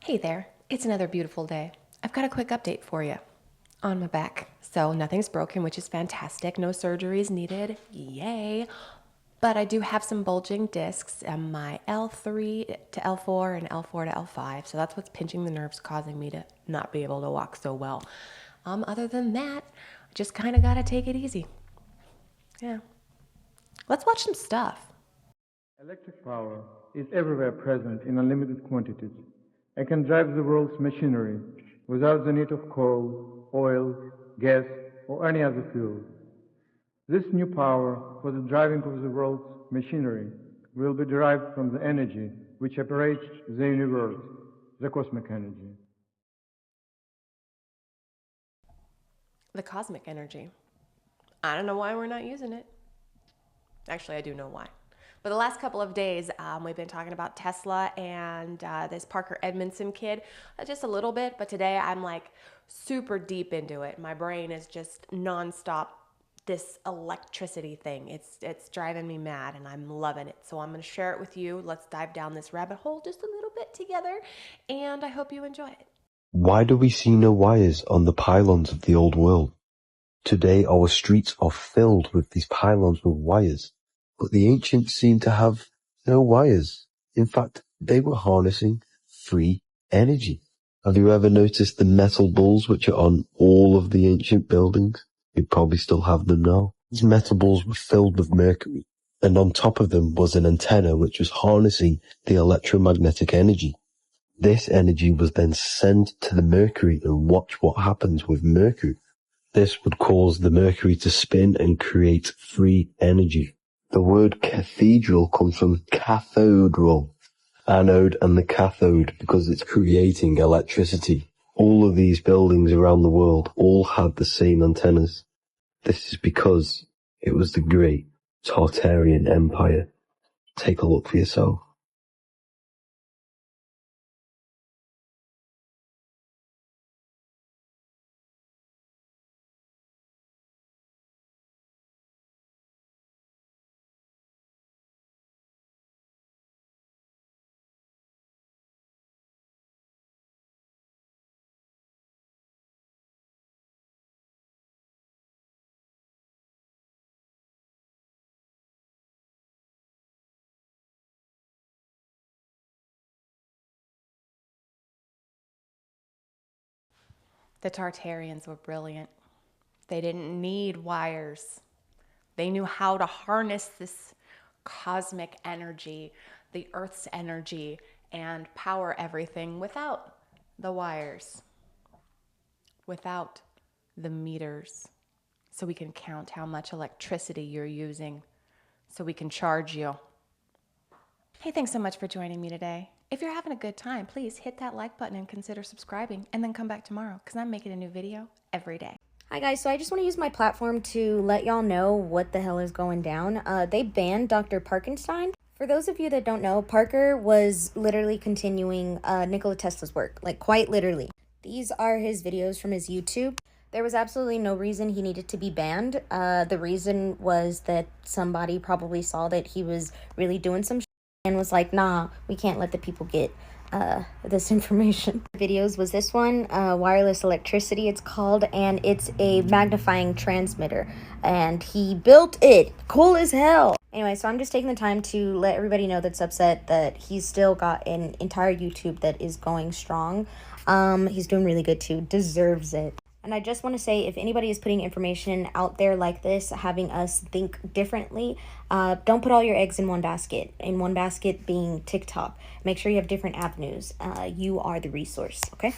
Hey there, it's another beautiful day. I've got a quick update for you on my back. So nothing's broken, which is fantastic. No surgeries needed. Yay. But I do have some bulging discs on my L3 to L4 and L4 to L5. So that's what's pinching the nerves, causing me to not be able to walk so well. Other than that, just kind of got to take it easy. Yeah. Let's watch some stuff. Electric power is everywhere present in unlimited quantities and can drive the world's machinery without the need of coal, oil, gas, or any other fuel. This new power for the driving of the world's machinery will be derived from the energy which operates the universe, the cosmic energy. The cosmic energy. I don't know why we're not using it. Actually, I do know why. But the last couple of days, we've been talking about Tesla and this Parker Edmondson kid just a little bit. But today I'm like super deep into it. My brain is just nonstop this electricity thing. It's driving me mad and I'm loving it. So I'm going to share it with you. Let's dive down this rabbit hole just a little bit together. And I hope you enjoy it. Why do we see no wires on the pylons of the old world? Today our streets are filled with these pylons with wires, but the ancients seem to have no wires. In fact, they were harnessing free energy. Have you ever noticed the metal balls which are on all of the ancient buildings? You probably still have them now. These metal balls were filled with mercury, and on top of them was an antenna which was harnessing the electromagnetic energy. This energy was then sent to the mercury, and watch what happens with mercury. This would cause the mercury to spin and create free energy. The word cathedral comes from cathedral, anode and the cathode, because it's creating electricity. All of these buildings around the world all had the same antennas. This is because it was the great Tartarian Empire. Take a look for yourself. The Tartarians were brilliant. They didn't need wires. They knew how to harness this cosmic energy, the Earth's energy, and power everything without the wires, without the meters, so we can count how much electricity you're using, so we can charge you. Hey, thanks so much for joining me today. If you're having a good time, please hit that like button and consider subscribing, and then come back tomorrow because I'm making a new video every day. Hi guys, so I just want to use my platform to let y'all know what the hell is going down. They banned Dr. Parkenstein. For those of you that don't know, Parker was literally continuing Nikola Tesla's work, like quite literally. These are his videos from his YouTube. There was absolutely no reason he needed to be banned. The reason was that somebody probably saw that he was really doing some shit and was like, nah, we can't let the people get this information. Videos was this one, wireless electricity it's called, and it's a magnifying transmitter, and he built it. Cool as hell. Anyway, so I'm just taking the time to let everybody know that's upset that he's still got an entire YouTube that is going strong. He's doing really good too, deserves it. And I just want to say, if anybody is putting information out there like this, having us think differently, don't put all your eggs in one basket. In one basket being TikTok. Make sure you have different avenues. You are the resource, okay?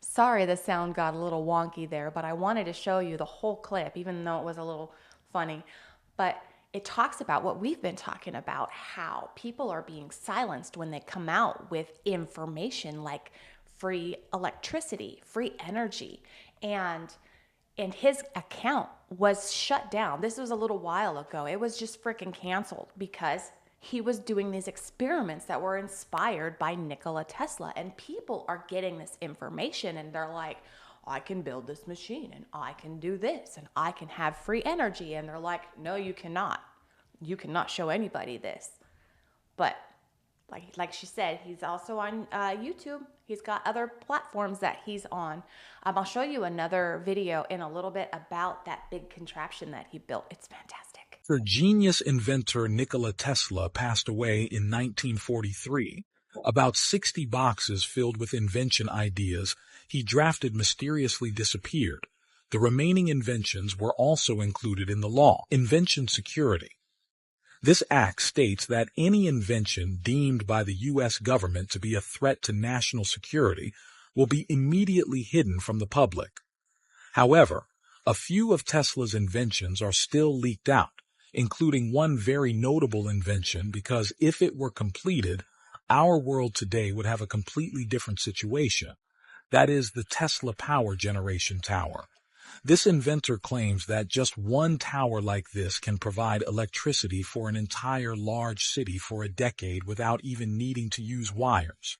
Sorry the sound got a little wonky there, but I wanted to show you the whole clip, even though it was a little funny. But it talks about what we've been talking about, how people are being silenced when they come out with information like free electricity, free energy. And his account was shut down. This was a little while ago. It was just freaking canceled because he was doing these experiments that were inspired by Nikola Tesla. And people are getting this information and they're like, I can build this machine and I can do this and I can have free energy. And they're like, no, you cannot. You cannot show anybody this. But like she said, he's also on YouTube. He's got other platforms that he's on. I'll show you another video in a little bit about that big contraption that he built. It's fantastic. The genius inventor Nikola Tesla passed away in 1943. About 60 boxes filled with invention ideas he drafted mysteriously disappeared. The remaining inventions were also included in the law, Invention Security. This act states that any invention deemed by the U.S. government to be a threat to national security will be immediately hidden from the public. However, a few of Tesla's inventions are still leaked out, including one very notable invention because if it were completed, our world today would have a completely different situation. That is the Tesla Power Generation Tower. This inventor claims that just one tower like this can provide electricity for an entire large city for a decade without even needing to use wires.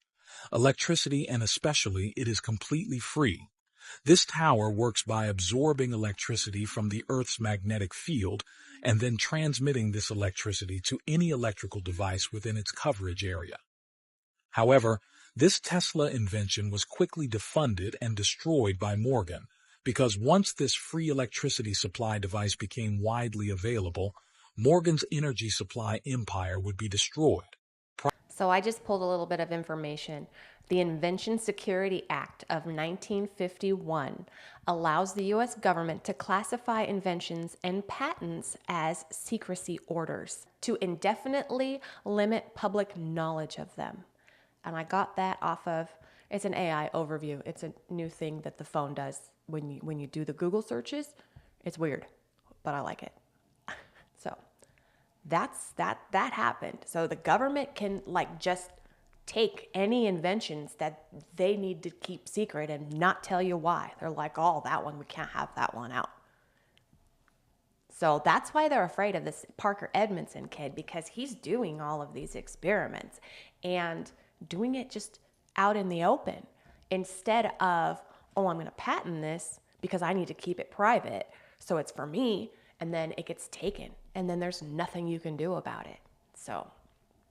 Electricity, and especially it is completely free. This tower works by absorbing electricity from the Earth's magnetic field and then transmitting this electricity to any electrical device within its coverage area. However, this Tesla invention was quickly defunded and destroyed by Morgan, because once this free electricity supply device became widely available, Morgan's energy supply empire would be destroyed. So I just pulled a little bit of information. The Invention Security Act of 1951 allows the U.S. government to classify inventions and patents as secrecy orders to indefinitely limit public knowledge of them. And I got that off of, it's an AI overview. It's a new thing that the phone does when you do the Google searches. It's weird, but I like it. So that happened. So the government can just take any inventions that they need to keep secret and not tell you why. They're like, oh, that one, we can't have that one out. So that's why they're afraid of this Parker Edmondson kid, because he's doing all of these experiments and doing it just out in the open instead of, oh, I'm going to patent this because I need to keep it private. So it's for me, and then it gets taken, and then there's nothing you can do about it. So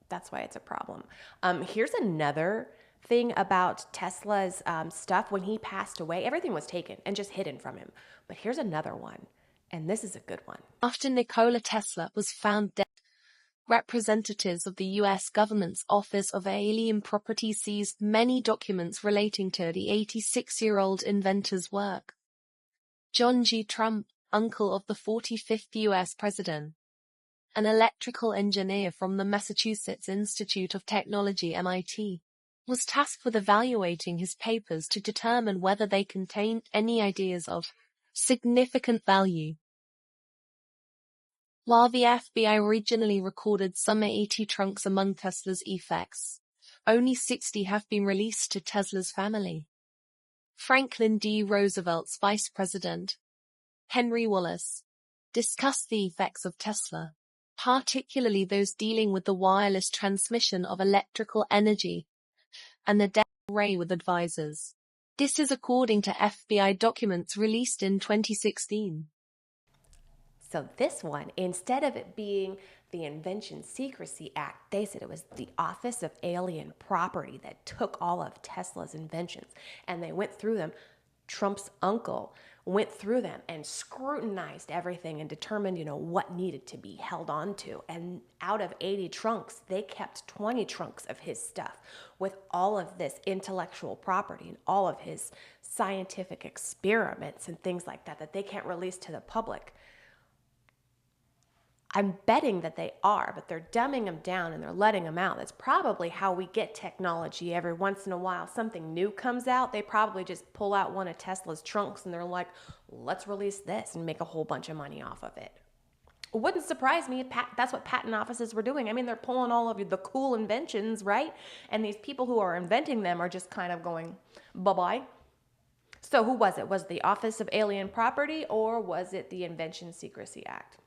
that's why it's a problem. Here's another thing about Tesla's stuff. When he passed away, everything was taken and just hidden from him. But here's another one, and this is a good one. After Nikola Tesla was found dead, representatives of the U.S. government's Office of Alien Property seized many documents relating to the 86-year-old inventor's work. John G. Trump, uncle of the 45th U.S. president, an electrical engineer from the Massachusetts Institute of Technology (MIT), was tasked with evaluating his papers to determine whether they contained any ideas of significant value. While the FBI originally recorded some 80 trunks among Tesla's effects, only 60 have been released to Tesla's family. Franklin D. Roosevelt's vice president, Henry Wallace, discussed the effects of Tesla, particularly those dealing with the wireless transmission of electrical energy and the death ray with advisors. This is according to FBI documents released in 2016. So this one, instead of it being the Invention Secrecy Act, they said it was the Office of Alien Property that took all of Tesla's inventions, and they went through them. Trump's uncle went through them and scrutinized everything and determined, what needed to be held on to. And out of 80 trunks, they kept 20 trunks of his stuff with all of this intellectual property and all of his scientific experiments and things like that they can't release to the public. I'm betting that they are, but they're dumbing them down and they're letting them out. That's probably how we get technology. Every once in a while, something new comes out. They probably just pull out one of Tesla's trunks and they're like, let's release this and make a whole bunch of money off of it. It wouldn't surprise me if that's what patent offices were doing. I mean, they're pulling all of the cool inventions, right? And these people who are inventing them are just kind of going, bye-bye. So who was it? Was it the Office of Alien Property or was it the Invention Secrecy Act?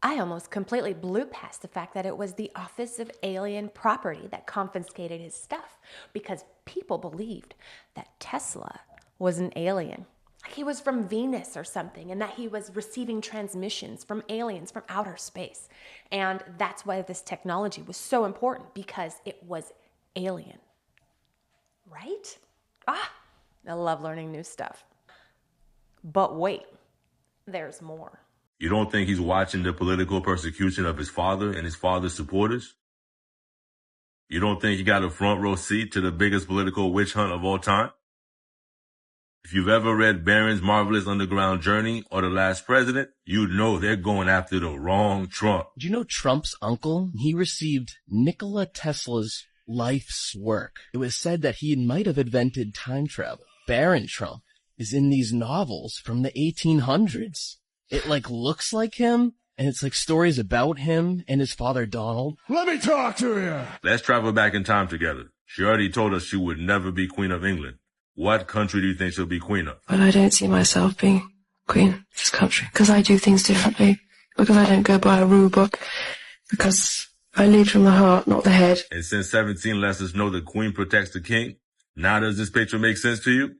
I almost completely blew past the fact that it was the Office of Alien Property that confiscated his stuff because people believed that Tesla was an alien. he was from Venus or something, and that he was receiving transmissions from aliens from outer space. And that's why this technology was so important, because it was alien. Right? I love learning new stuff. But wait, there's more. You don't think he's watching the political persecution of his father and his father's supporters? You don't think he got a front row seat to the biggest political witch hunt of all time? If you've ever read Barron's Marvelous Underground Journey or The Last President, you'd know they're going after the wrong Trump. Do you know Trump's uncle? He received Nikola Tesla's life's work. It was said that he might have invented time travel. Barron Trump is in these novels from the 1800s. It looks like him, and it's stories about him and his father Donald. Let me talk to you. Let's travel back in time together. She already told us she would never be Queen of England. What country do you think she'll be Queen of? But I don't see myself being Queen of this country, because I do things differently, because I don't go by a rule book, because I lead from the heart, not the head. And since 17 lets us know the Queen protects the King, now does this picture make sense to you?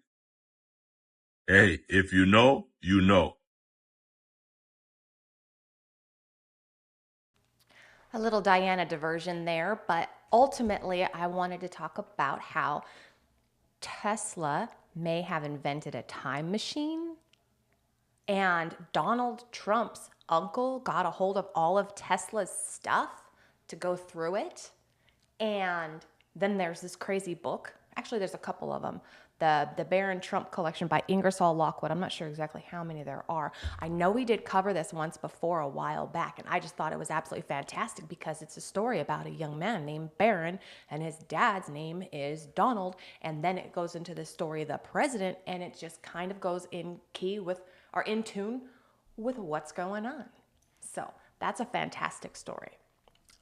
Hey, if you know, you know. A little Diana diversion there, but ultimately I wanted to talk about how Tesla may have invented a time machine, and Donald Trump's uncle got a hold of all of Tesla's stuff to go through it. And then there's this crazy book. Actually, there's a couple of them. The Barron Trump collection by Ingersoll Lockwood. I'm not sure exactly how many there are. I know we did cover this once before a while back, and I just thought it was absolutely fantastic because it's a story about a young man named Barron, and his dad's name is Donald, and then it goes into the story of the president, and it just kind of goes in tune with what's going on. So that's a fantastic story.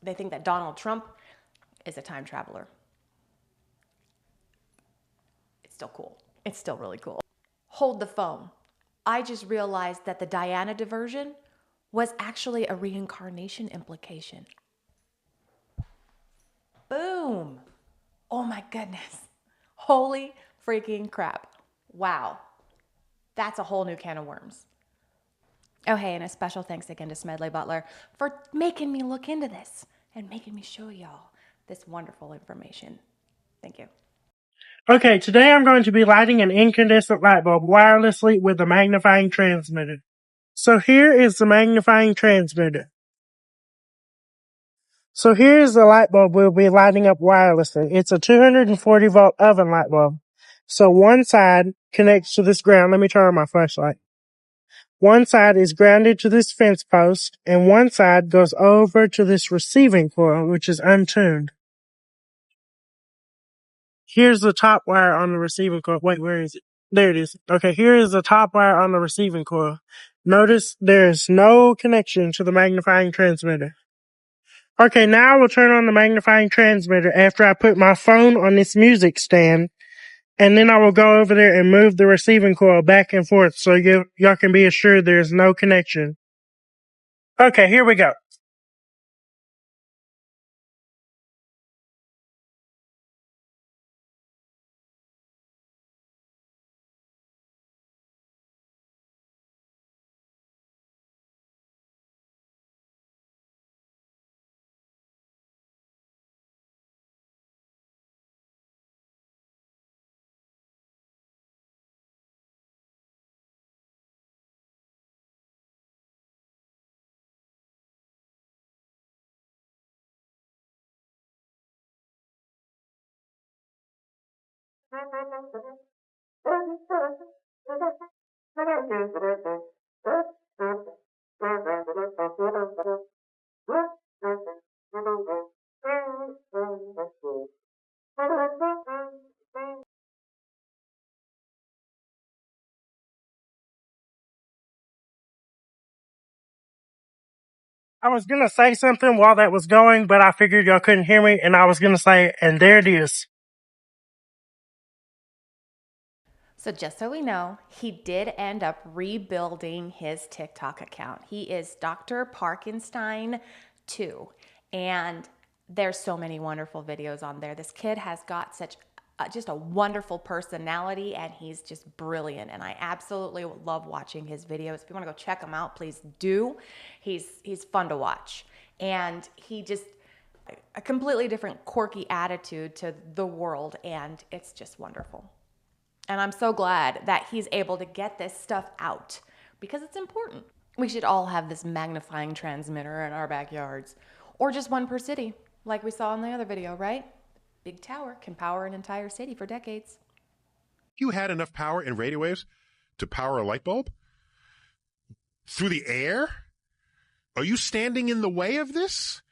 They think that Donald Trump is a time traveler. Still cool. It's still really cool. Hold the phone. I just realized that the Diana diversion was actually a reincarnation implication. Boom. Oh my goodness. Holy freaking crap. Wow. That's a whole new can of worms. Oh, hey, and a special thanks again to Smedley Butler for making me look into this and making me show y'all this wonderful information. Thank you. Okay, today I'm going to be lighting an incandescent light bulb wirelessly with a magnifying transmitter. So here is the magnifying transmitter. So here is the light bulb we'll be lighting up wirelessly. It's a 240 volt oven light bulb. So one side connects to this ground. Let me turn on my flashlight. One side is grounded to this fence post, and one side goes over to this receiving coil, which is untuned. Here's the top wire on the receiving coil. Wait, where is it? There it is. Okay, here is the top wire on the receiving coil. Notice there's no connection to the magnifying transmitter. Okay, now I will turn on the magnifying transmitter after I put my phone on this music stand, and then I will go over there and move the receiving coil back and forth so y'all can be assured there's no connection. Okay, here we go. I was going to say something while that was going, but I figured y'all couldn't hear me, and I was going to say, and there it is. So just so we know, he did end up rebuilding his TikTok account. He is Dr. Parkenstein 2, and there's so many wonderful videos on there. This kid has got such just a wonderful personality, and he's just brilliant. And I absolutely love watching his videos. If you want to go check him out, please do. He's fun to watch. And he just, a completely different quirky attitude to the world, and it's just wonderful. And I'm so glad that he's able to get this stuff out because it's important. We should all have this magnifying transmitter in our backyards, or just one per city, like we saw in the other video, right? Big tower can power an entire city for decades. You had enough power in radio waves to power a light bulb? Through the air? Are you standing in the way of this?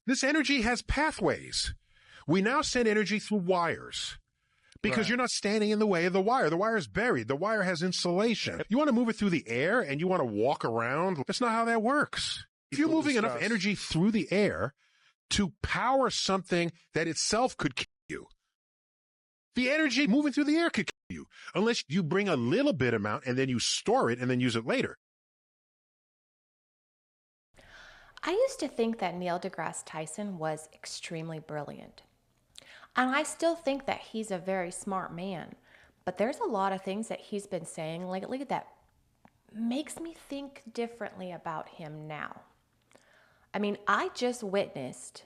This energy has pathways. We now send energy through wires because you're not standing in the way of the wire. The wire is buried. The wire has insulation. You want to move it through the air and you want to walk around? That's not how that works. If you're moving enough energy through the air to power something that itself could kill you, the energy moving through the air could kill you unless you bring a little bit amount and then you store it and then use it later. I used to think that Neil deGrasse Tyson was extremely brilliant. And I still think that he's a very smart man. But there's a lot of things that he's been saying lately that makes me think differently about him now. I mean, I just witnessed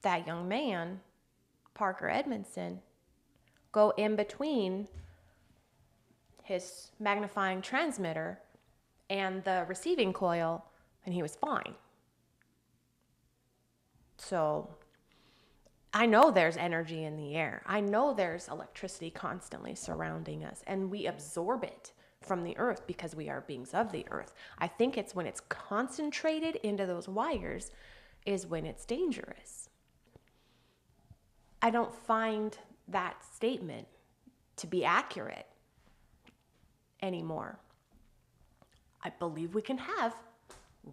that young man, Parker Edmondson, go in between his magnifying transmitter and the receiving coil, and he was fine. So I know there's energy in the air. I know there's electricity constantly surrounding us, and we absorb it from the earth because we are beings of the earth. I think it's when it's concentrated into those wires is when it's dangerous. I don't find that statement to be accurate anymore. I believe we can have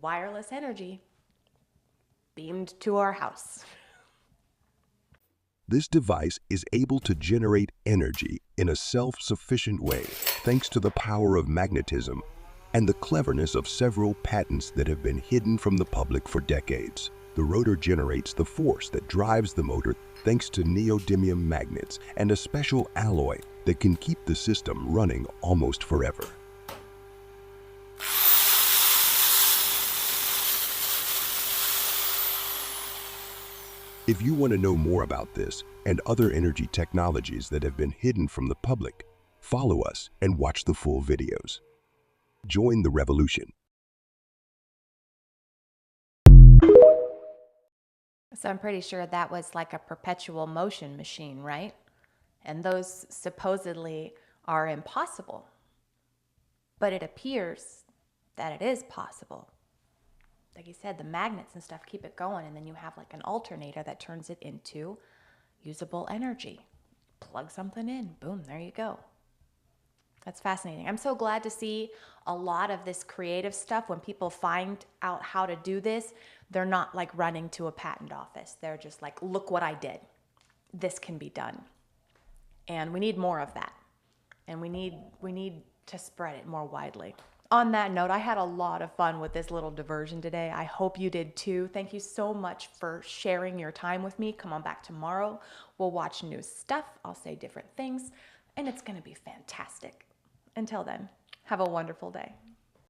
wireless energy beamed to our house. This device is able to generate energy in a self-sufficient way thanks to the power of magnetism and the cleverness of several patents that have been hidden from the public for decades. The rotor generates the force that drives the motor thanks to neodymium magnets and a special alloy that can keep the system running almost forever. If you want to know more about this and other energy technologies that have been hidden from the public, follow us and watch the full videos. Join the revolution. So I'm pretty sure that was like a perpetual motion machine, right? And those supposedly are impossible. But it appears that it is possible. Like you said, the magnets and stuff keep it going, and then you have like an alternator that turns it into usable energy. Plug something in, boom, there you go. That's fascinating. I'm so glad to see a lot of this creative stuff. When people find out how to do this, they're not like running to a patent office. They're just like, look what I did. This can be done. And we need more of that. And we need to spread it more widely. On that note, I had a lot of fun with this little diversion today. I hope you did too. Thank you so much for sharing your time with me. Come on back tomorrow. We'll watch new stuff. I'll say different things, and it's going to be fantastic. Until then, have a wonderful day.